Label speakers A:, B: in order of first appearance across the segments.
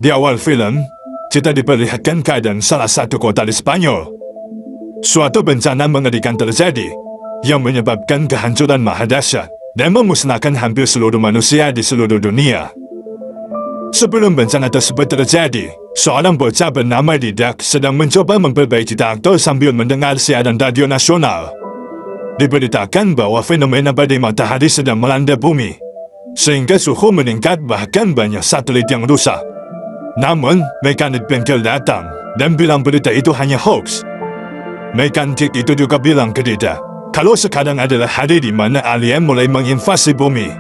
A: Di awal filem, kita diperlihatkan keadaan salah satu kota di Spanyol. Suatu bencana mengerikan terjadi yang menyebabkan kehancuran maha dahsyat dan memusnahkan hampir seluruh manusia di seluruh dunia. Sebelum bencana tersebut terjadi, seorang bocah bernama Didac sedang mencoba memperbaiki traktor sambil mendengar siaran radio nasional. Diberitakan bahwa fenomena badai matahari sedang melanda bumi, sehingga suhu meningkat bahkan banyak satelit yang rusak. Namun, mekanik bengkel datang dan bilang berita itu hanya hoax. Mekanik itu juga bilang ke Didac, kalau sekarang adalah hari di mana alien mulai menginvasi bumi.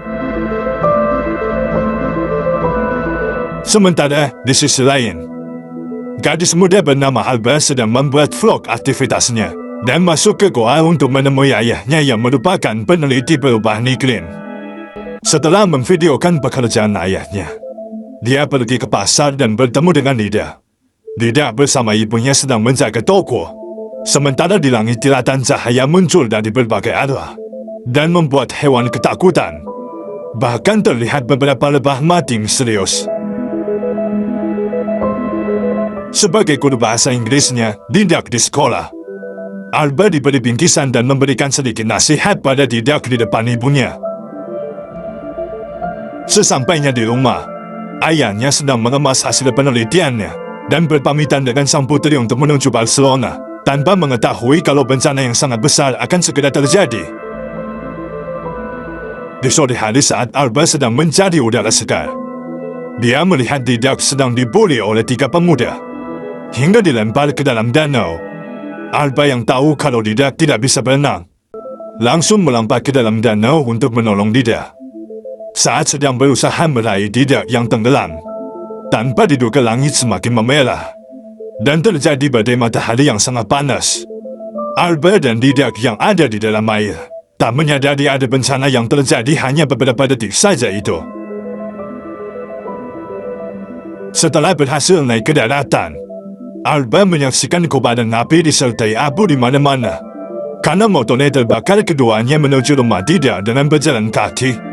A: Sementara, di sisi lain, gadis muda bernama Alba sedang membuat vlog aktivitasnya dan masuk ke goa untuk menemui ayahnya yang merupakan peneliti perubahan iklim. Setelah memvideokan pekerjaan ayahnya, dia pergi ke pasar dan bertemu dengan Didac. Didac bersama ibunya sedang menjaga toko. Sementara di langit kilatan cahaya muncul dari berbagai arah dan membuat hewan ketakutan. Bahkan terlihat beberapa lebah mati misterius. Sebagai guru bahasa Inggrisnya, Didac di sekolah, Alba diberi bingkisan dan memberikan sedikit nasihat pada Didac di depan ibunya. Sesampainya di rumah, ayahnya sedang mengemas hasil penelitiannya dan berpamitan dengan sang putri untuk menuju Barcelona tanpa mengetahui kalau bencana yang sangat besar akan segera terjadi. Di sore hari saat Alba sedang mencari udara segar, dia melihat Didac sedang dibuli oleh 3 pemuda hingga dilempar ke dalam danau. Alba yang tahu kalau Didac tidak bisa berenang, langsung melompat ke dalam danau untuk menolong Didac. Saat sedang berusaha meraih Didac yang tenggelam, tanpa diduga langit semakin memerah dan terjadi badai matahari yang sangat panas. Alba dan Didac yang ada di dalam air tak menyadari ada bencana yang terjadi hanya beberapa detik saja itu. Setelah berhasil naik ke daratan, Alba menyaksikan kobaran api disertai abu di mana-mana. Karena motornya terbakar, keduanya menuju rumah Didac dengan berjalan kaki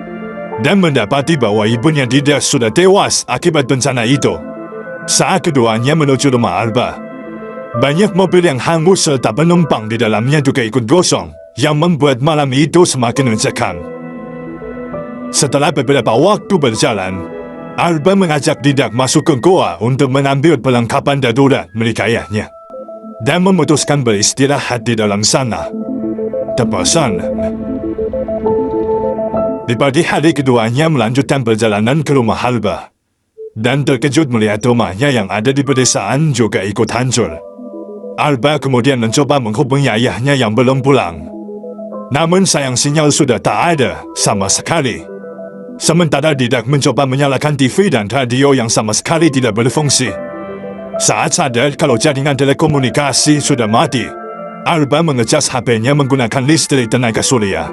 A: dan mendapati bahwa ibunya Didac sudah tewas akibat bencana itu. Saat keduanya menuju rumah Alba, banyak mobil yang hangus serta penumpang di dalamnya juga ikut gosong, yang membuat malam itu semakin mencekam. Setelah beberapa waktu berjalan, Alba mengajak Didac masuk ke goa untuk mengambil perlengkapan darurat milik ayahnya dan memutuskan beristirahat di dalam sana. Terpaksa. Di pagi hari, keduanya melanjutkan perjalanan ke rumah Alba dan terkejut melihat rumahnya yang ada di pedesaan juga ikut hancur. Alba kemudian mencoba menghubungi ayahnya yang belum pulang. Namun sayang, sinyal sudah tak ada sama sekali. Sementara Didac mencoba menyalakan TV dan radio yang sama sekali tidak berfungsi. Saat sadar kalau jaringan telekomunikasi sudah mati, Alba mengecas HP-nya menggunakan listrik tenaga surya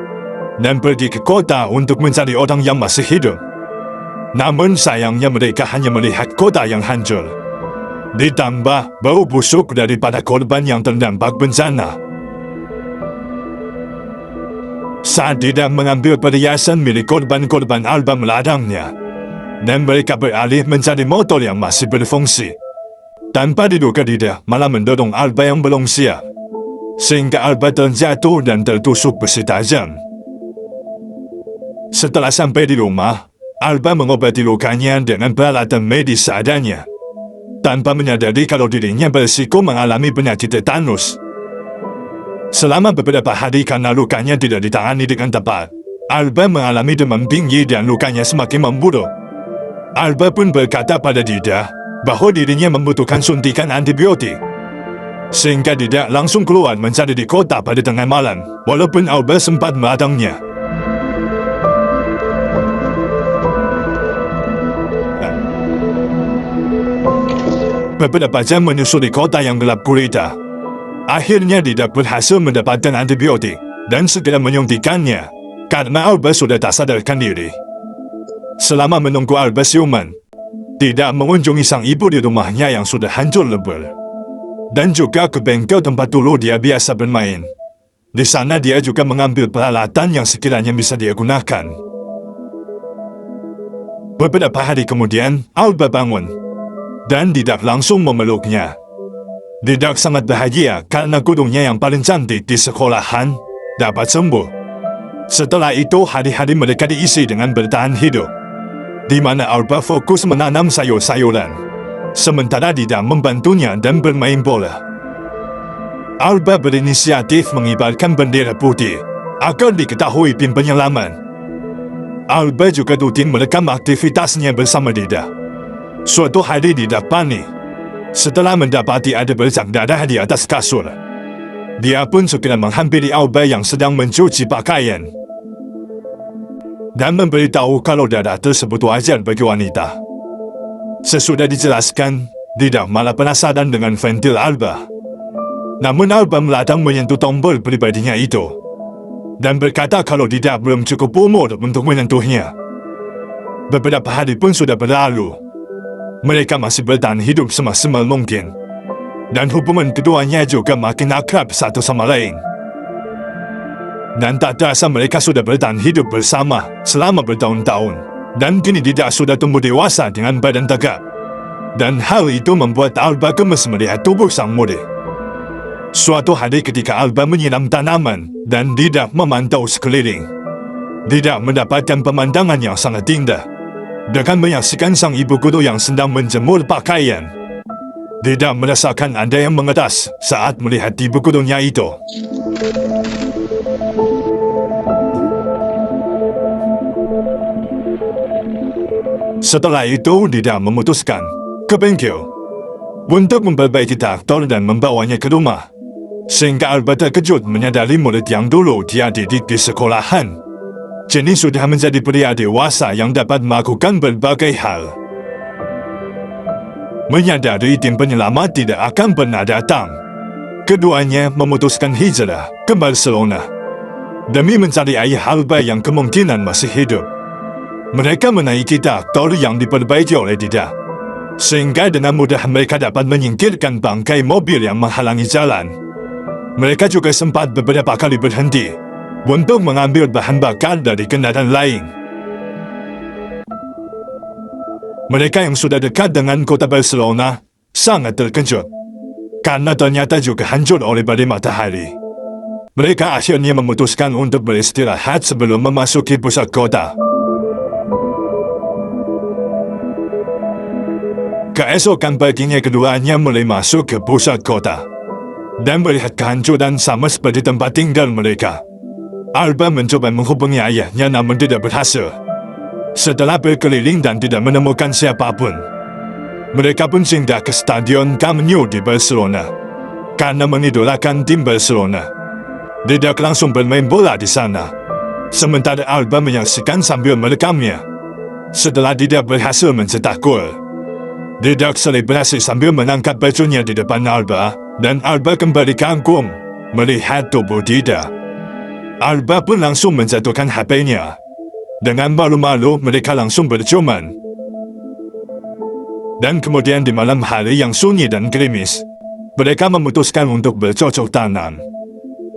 A: dan pergi ke kota untuk mencari orang yang masih hidup. Namun sayangnya mereka hanya melihat kota yang hancur. Ditambah bau busuk daripada korban yang terdampak bencana. Saat Didac mengambil perhiasan milik korban-korban, Alba melarangnya dan mereka beralih mencari motor yang masih berfungsi. Tanpa diduga, Didac malah mendorong Alba yang belum siap, sehingga Alba terjatuh dan tertusuk besi tajam. Setelah sampai di rumah, Alba mengobati lukanya dengan peralatan medis seadanya, tanpa menyadari kalau dirinya berisiko mengalami penyakit tetanus. Selama beberapa hari karena lukanya tidak ditangani dengan tepat, Alba mengalami demam tinggi dan lukanya semakin memburuk. Alba pun berkata pada Didac bahwa dirinya membutuhkan suntikan antibiotik, sehingga Didac langsung keluar mencari di kota pada tengah malam, walaupun Alba sempat melarangnya. Beberapa jam menyusuri kota yang gelap gulita, akhirnya Didac berhasil mendapatkan antibiotik dan segera menyuntikannya karena Alba sudah tak sadarkan diri. Selama menunggu Alba siuman, Didac mengunjungi sang ibu di rumahnya yang sudah hancur lebur, dan juga ke bengkel tempat dulu dia biasa bermain. Di sana dia juga mengambil peralatan yang sekiranya bisa dia gunakan. Beberapa hari kemudian, Alba bangun dan Didak langsung memeluknya. Didak sangat bahagia karena kudungnya yang paling cantik di sekolahan dapat sembuh. Setelah itu, hari-hari mereka diisi dengan bertahan hidup, di mana Alba fokus menanam sayur-sayuran, sementara Didak membantunya dan bermain bola. Alba berinisiatif mengibarkan bendera putih agar diketahui tim penyelaman. Alba juga rutin merekam aktivitasnya bersama Didak. Suatu hari Didak panik setelah mendapati ada bercak darah di atas kasur. Dia pun segera menghampiri Alba yang sedang mencuci pakaian dan memberitahu kalau darah tersebut wajar bagi wanita. Sesudah dijelaskan, Didak malah penasaran dengan ventil Alba. Namun Alba meladang menyentuh tombol pribadinya itu dan berkata kalau Didak belum cukup umur untuk menyentuhnya. Beberapa hari pun sudah berlalu. Mereka masih bertahan hidup semaksimal mungkin, dan hubungan keduanya juga makin akrab satu sama lain. Dan tak terasa mereka sudah bertahan hidup bersama selama bertahun-tahun, dan kini Didak sudah tumbuh dewasa dengan badan tegap. Dan hal itu membuat Alba gemes melihat tubuh sang murid. Suatu hari ketika Alba menyiram tanaman dan Didak memantau sekeliling, Didak mendapatkan pemandangan yang sangat indah. Dengan menyaksikan sang ibu guru yang sedang menjemur pakaian, Didak merasakan ada yang mengeras saat melihat ibu gurunya itu. Setelah itu, Didak memutuskan ke bengkel untuk memperbaiki traktor dan membawanya ke rumah. Sehingga Alba terkejut menyadari murid yang dulu dia didik di sekolahan kini sudah menjadi pria dewasa yang dapat melakukan berbagai hal. Menyadari tim penyelamat tidak akan pernah datang, keduanya memutuskan hijrah ke Barcelona demi mencari ayah Alba yang kemungkinan masih hidup. Mereka menaiki traktor yang diperbaiki oleh Didak, sehingga dengan mudah mereka dapat menyingkirkan bangkai mobil yang menghalangi jalan. Mereka juga sempat beberapa kali berhenti untuk mengambil bahan bakar dari kendaraan lain. Mereka yang sudah dekat dengan kota Barcelona sangat terkejut karena ternyata juga hancur oleh badai matahari. Mereka akhirnya memutuskan untuk beristirahat sebelum memasuki pusat kota. Keesokan paginya keduanya mulai masuk ke pusat kota dan melihat kehancuran sama seperti tempat tinggal mereka. Alba mencoba menghubungi ayahnya namun tidak berhasil. Setelah berkeliling dan tidak menemukan siapapun, mereka pun singgah ke Stadion Camp Nou di Barcelona karena mengidolakan tim Barcelona. Didak langsung bermain bola di sana, sementara Alba menyaksikan sambil merekamnya. Setelah Didak berhasil mencetak gol, Didak selebrasi sambil mengangkat bajunya di depan Alba, dan Alba kembali kagum melihat tubuh Didak. Alba pun langsung menjatuhkan HP-nya. Dengan malu-malu, mereka langsung berciuman. Dan kemudian di malam hari yang sunyi dan gerimis, mereka memutuskan untuk bercocok tanam.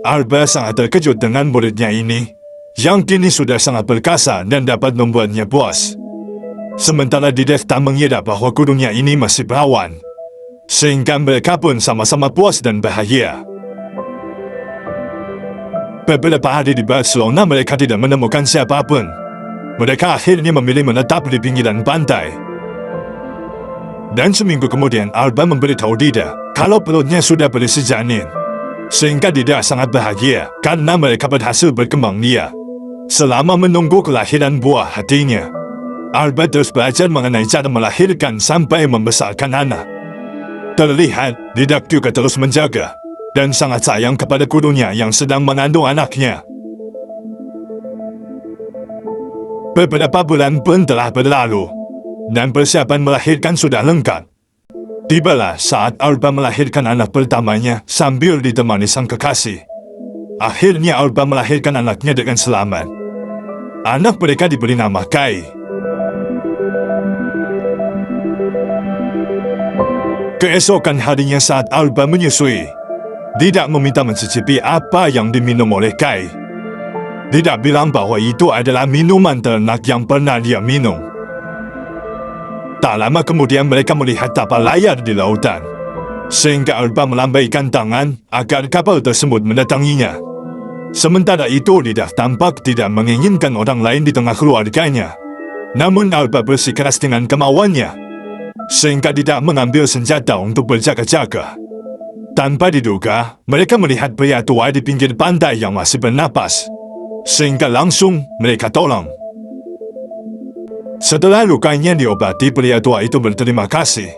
A: Alba sangat terkejut dengan muridnya ini, yang kini sudah sangat perkasa dan dapat membuatnya puas. Sementara Didak tak mengira bahwa gurunya ini masih perawan, sehingga mereka pun sama-sama puas dan bahagia. Beberapa hari di Barcelona mereka tidak menemukan siapapun. Mereka akhirnya memilih menetap di pinggiran pantai. Dan seminggu kemudian Alba memberitahu Didak kalau perutnya sudah berisi janin, sehingga Didak sangat bahagia karena mereka berhasil berkembang biak. Selama menunggu kelahiran buah hatinya, Alba terus belajar mengenai cara melahirkan sampai membesarkan anak. Terlihat Didak juga terus menjaga dan sangat sayang kepada gurunya yang sedang mengandung anaknya. Beberapa bulan pun telah berlalu dan persiapan melahirkan sudah lengkap. Tibalah saat Alba melahirkan anak pertamanya sambil ditemani sang kekasih. Akhirnya Alba melahirkan anaknya dengan selamat. Anak mereka diberi nama Kai. Keesokan harinya saat Alba menyusui, Didak meminta mencicipi apa yang diminum oleh Kai. Didak bilang bahwa itu adalah minuman ternak yang pernah dia minum. Tak lama kemudian mereka melihat kapal layar di lautan. Sehingga Alba melambaikan tangan agar kapal tersebut mendatanginya. Sementara itu Lidah tampak tidak menginginkan orang lain di tengah keluarganya. Namun Alba bersikeras dengan kemauannya, sehingga tidak mengambil senjata untuk berjaga-jaga. Tanpa diduga, mereka melihat pria tua di pinggir pantai yang masih bernapas, sehingga langsung mereka tolong. Setelah lukanya diobati, pria tua itu berterima kasih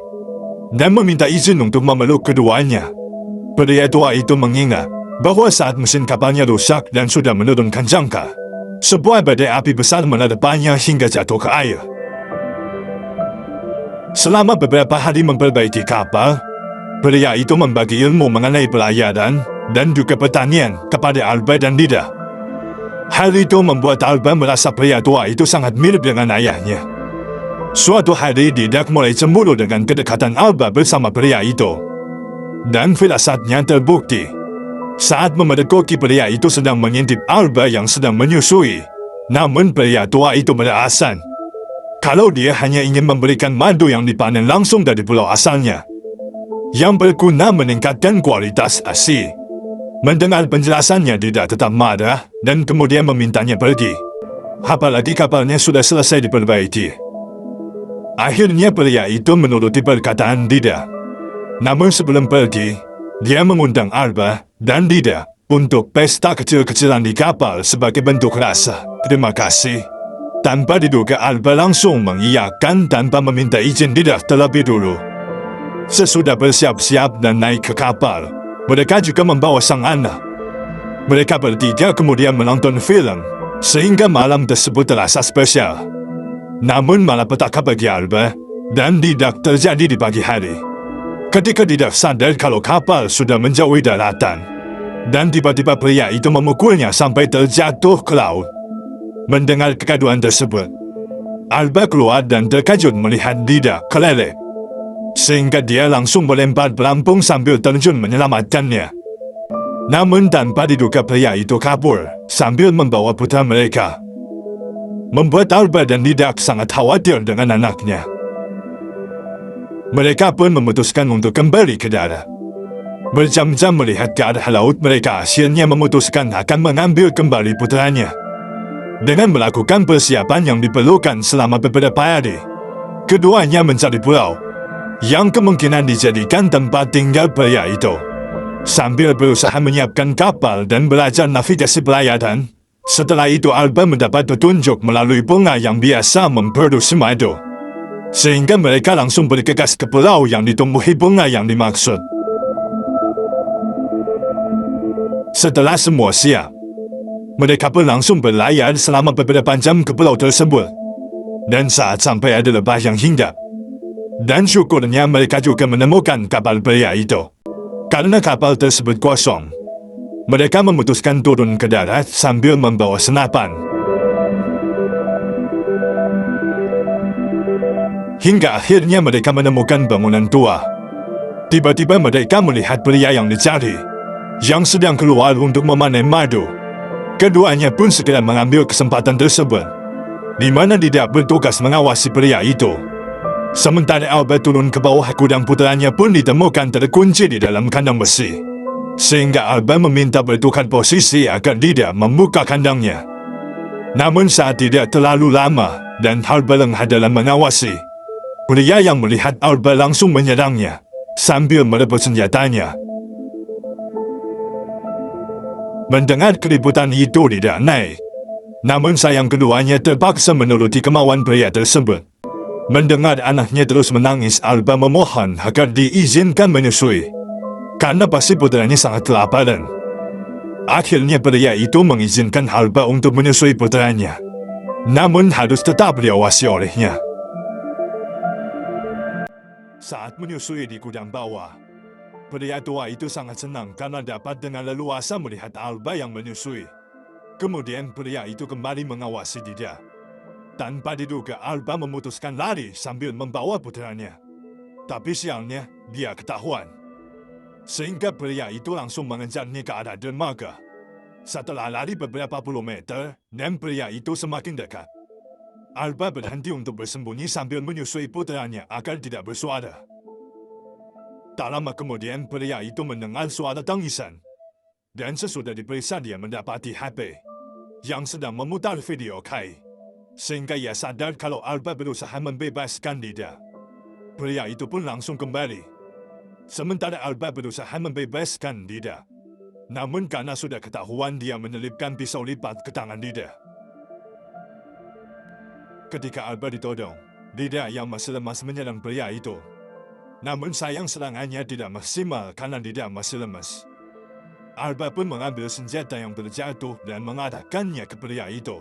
A: dan meminta izin untuk memeluk keduanya. Pria tua itu mengingat bahwa saat mesin kapalnya rusak dan sudah menurunkan jangka, sebuah badai api besar menerpanya hingga jatuh ke air. Selama beberapa hari memperbaiki kapal, pria itu membagi ilmu mengenai pelayaran dan juga pertanian kepada Alba dan Lidah. Hal itu membuat Alba merasa pria tua itu sangat mirip dengan ayahnya. Suatu hari Lidah mulai cemburu dengan kedekatan Alba bersama pria itu. Dan firasatnya terbukti. Saat memergoki, pria itu sedang mengintip Alba yang sedang menyusui. Namun pria tua itu beralasan kalau dia hanya ingin memberikan madu yang dipanen langsung dari pulau asalnya, yang berguna meningkatkan kualitas ASI. Mendengar penjelasannya, Lidah tetap marah dan kemudian memintanya pergi. Apalagi kapalnya sudah selesai diperbaiki. Akhirnya pria itu menuruti perkataan Lidah. Namun sebelum pergi, dia mengundang Alba dan Lidah untuk pesta kecil-kecilan di kapal sebagai bentuk rasa terima kasih. Tanpa diduga, Alba langsung mengiyakan tanpa meminta izin Lidah terlebih dulu. Sesudah bersiap-siap dan naik ke kapal, mereka juga membawa sang anak. Mereka bertiga kemudian menonton film, sehingga malam tersebut terasa spesial. Namun malapetaka bagi Alba dan Lidah terjadi di pagi hari. Ketika Lidah sadar kalau kapal sudah menjauhi daratan, dan tiba-tiba pria itu memukulnya sampai terjatuh ke laut. Mendengar kegaduhan tersebut, Alba keluar dan terkejut melihat Lidah kelelep, sehingga dia langsung melempar pelampung sambil terjun menyelamatkannya. Namun tanpa diduga pria itu kabur sambil membawa putra mereka, membuat Alba dan Lidah sangat khawatir dengan anaknya. Mereka pun memutuskan untuk kembali ke darat. Berjam-jam melihat ke arah laut, mereka akhirnya memutuskan akan mengambil kembali putranya. Dengan melakukan persiapan yang diperlukan selama beberapa hari, keduanya mencari pulau yang kemungkinan dijadikan tempat tinggal pria itu. Sambil berusaha menyiapkan kapal dan belajar navigasi pelayaran, setelah itu Alba mendapat petunjuk melalui bunga yang biasa memproduksi madu. Sehingga mereka langsung bergegas ke pulau yang ditumbuhi bunga yang dimaksud. Setelah semua siap, mereka pun langsung berlayar selama beberapa jam ke pulau tersebut. Dan saat sampai ada lebah yang hinggap. Dan syukurnya mereka juga menemukan kapal pria itu. Karena kapal tersebut kosong, mereka memutuskan turun ke darat sambil membawa senapan. Hingga akhirnya mereka menemukan bangunan tua. Tiba-tiba mereka melihat pria yang dicari, yang sedang keluar untuk memanen madu. Keduanya pun segera mengambil kesempatan tersebut, di mana Lidah bertugas mengawasi pria itu. Sementara Alba turun ke bawah, kudang putranya pun ditemukan terkunci di dalam kandang besi. Sehingga Alba meminta bertukar posisi agar Lidah membuka kandangnya. Namun saat tidak terlalu lama dan Alba lengah dalam mengawasi, pria yang melihat Alba langsung menyerangnya sambil merebut senjatanya. Mendengar keributan itu, Lidah naik. Namun sayang, keduanya terpaksa menuruti kemauan pria tersebut. Mendengar anaknya terus menangis, Alba memohon agar diizinkan menyusui, karena pasti putranya sangat kelaparan. Akhirnya pria itu mengizinkan Alba untuk menyusui putranya, namun harus tetap diawasi olehnya. Saat menyusui di gudang bawah, pria tua itu sangat senang karena dapat dengan leluasa melihat Alba yang menyusui. Kemudian pria itu kembali mengawasi dia. Tanpa diduga, Alba memutuskan lari sambil membawa putranya. Tapi sialnya, dia ketahuan. Sehingga pria itu langsung mengejarnya ke arah dermaga. Setelah lari beberapa puluh meter, dan pria itu semakin dekat, Albert berhenti untuk bersembunyi sambil menyusui putranya agar tidak bersuara. Tak lama kemudian pria itu mendengar suara tangisan. Dan sesudah diperiksa dia mendapati HP yang sedang memutar video Kai. Sehingga ia sadar kalau Albert berusaha membebaskan Lida. Pria itu pun langsung kembali. Sementara Albert berusaha membebaskan Lida. Namun karena sudah ketahuan dia menyelipkan pisau lipat ke tangan Lida. Ketika Albert ditodong, Lida yang masih lemas menyerang pria itu. Namun sayang serangannya tidak maksimal karena Lida masih lemas. Albert pun mengambil senjata yang terjatuh dan mengarahkannya ke pria itu.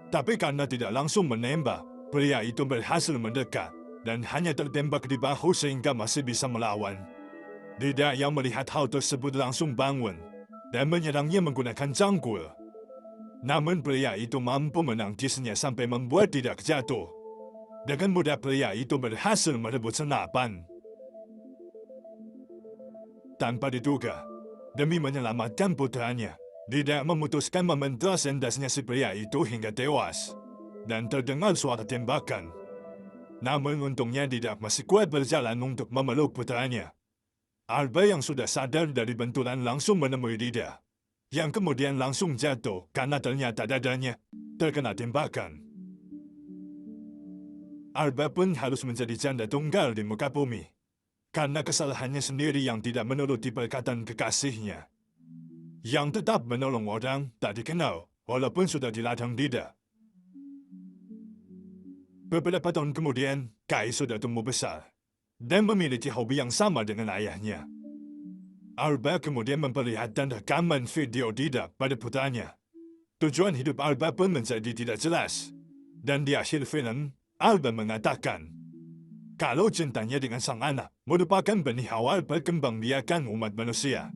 A: Tapi karena tidak langsung menembak, pria itu berhasil mendekat dan hanya tertembak di bahu sehingga masih bisa melawan. Lida yang melihat hal tersebut langsung bangun dan menyerangnya menggunakan cangkul. Namun pria itu mampu menangkisnya sampai membuat Lida jatuh. Dengan mudah pria itu berhasil merebut senapan. Tanpa diduga, demi menyelamatkan putranya, Lida memutuskan mementas endasnya si pria itu hingga tewas. Dan terdengar suara tembakan. Namun untungnya Lida masih kuat berjalan untuk memeluk putranya. Albert yang sudah sadar dari benturan langsung menemui Lida, yang kemudian langsung jatuh karena ternyata dadanya terkena tembakan. Albert pun harus menjadi janda tunggal di muka bumi karena kesalahannya sendiri yang tidak menuruti perkataan kekasihnya, yang tetap menolong orang tak dikenal walaupun sudah diladang Lida. Beberapa tahun kemudian, Kai sudah tumbuh besar dan memiliki hobi yang sama dengan ayahnya. Albert kemudian memperlihatkan rekaman video Lida pada putranya. Tujuan hidup Albert pun menjadi tidak jelas. Dan di akhir film, Albert mengatakan, kalau cintanya dengan sang anak merupakan benih awal perkembangbiakan umat manusia.